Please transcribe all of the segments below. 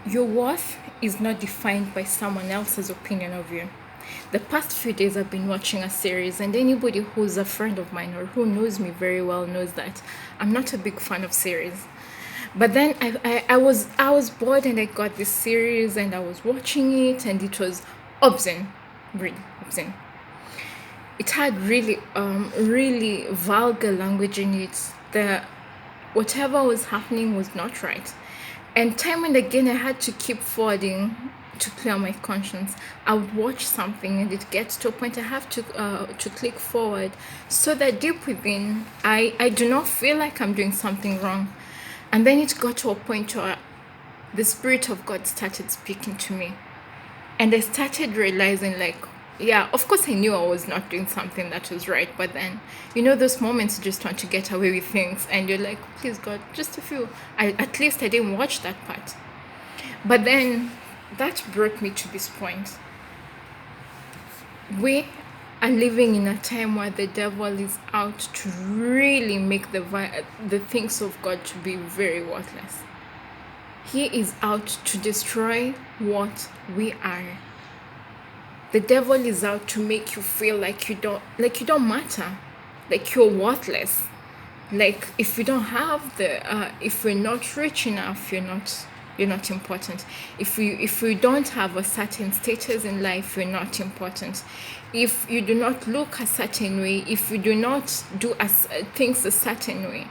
Your worth is not defined by someone else's opinion of you. The past few days I've been watching a series, and anybody who's a friend of mine or who knows me very well knows that I'm not a big fan of series. But then I was bored and I got this series and I was watching it, and it was Obscene, really Obscene. It had really vulgar language in it. The whatever was happening was not right. And time and again, I had to keep forwarding to clear my conscience. I would watch something and it gets to a point I have to click forward so that deep within, I do not feel like I'm doing something wrong. And then it got to a point where the Spirit of God started speaking to me. And I started realizing, like, yeah, of course I knew I was not doing something that was right, but then, those moments you just want to get away with things, and you're like, please God, just a few. At least I didn't watch that part. But then that brought me to this point. We are living in a time where the devil is out to really make the things of God to be very worthless. He is out to destroy what we are. The devil is out to make you feel like you don't matter, like you're worthless. Like if you don't have if you're not rich enough, you're not important. If you don't have a certain status in life, you're not important. If you do not look a certain way, if you do not do things a certain way,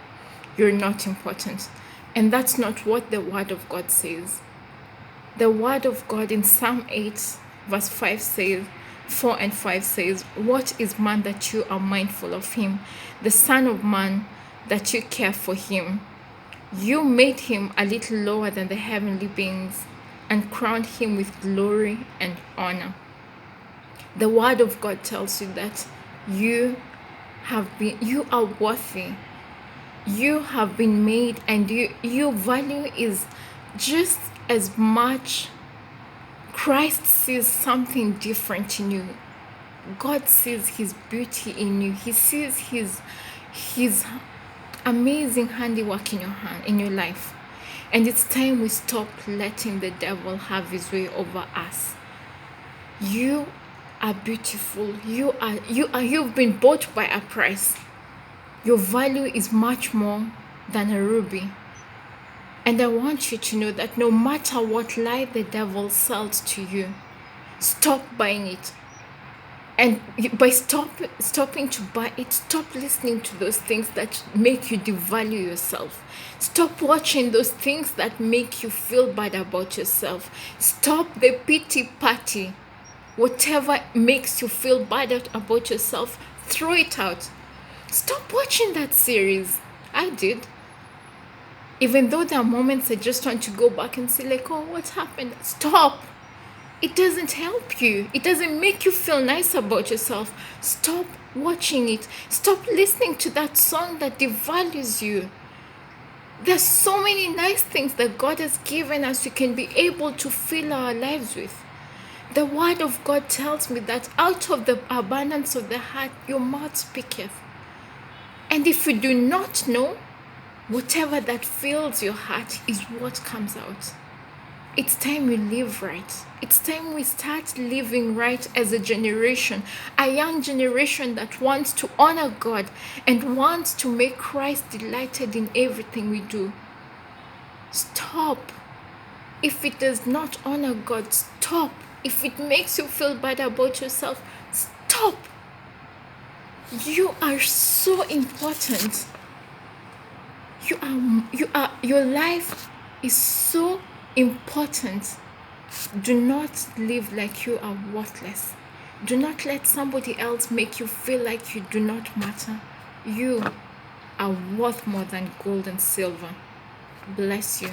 you're not important. And that's not what the Word of God says. The Word of God in Psalm 8 verse 5 says, 4 and 5 says, what is man that you are mindful of him, the son of man that you care for him? You made him a little lower than the heavenly beings and crowned him with glory and honor. The Word of God tells you that you are worthy. You have been made, and your value is just as much. Christ sees something different in you. God sees his beauty in you. He sees his amazing handiwork in your life. And it's time we stop letting the devil have his way over us. You are beautiful. You've been bought by a price. Your value is much more than a ruby. And I want you to know that no matter what lie the devil sells to you, stop buying it. And by stopping to buy it, stop listening to those things that make you devalue yourself. Stop watching those things that make you feel bad about yourself. Stop the pity party. Whatever makes you feel bad about yourself, throw it out. Stop watching that series. I did. Even though there are moments I just want to go back and say, like, oh, what happened? Stop. It doesn't help you. It doesn't make you feel nice about yourself. Stop watching it. Stop listening to that song that devalues you. There's so many nice things that God has given us we can be able to fill our lives with. The Word of God tells me that out of the abundance of the heart, your mouth speaketh. And if you do not know, whatever that fills your heart is what comes out. It's time we live right. It's time we start living right as a generation, a young generation that wants to honor God and wants to make Christ delighted in everything we do. Stop. If it does not honor God, stop. If it makes you feel bad about yourself, stop. You are so important. Your life is so important. Do not live like you are worthless. Do not let somebody else make you feel like you do not matter. You are worth more than gold and silver. Bless you.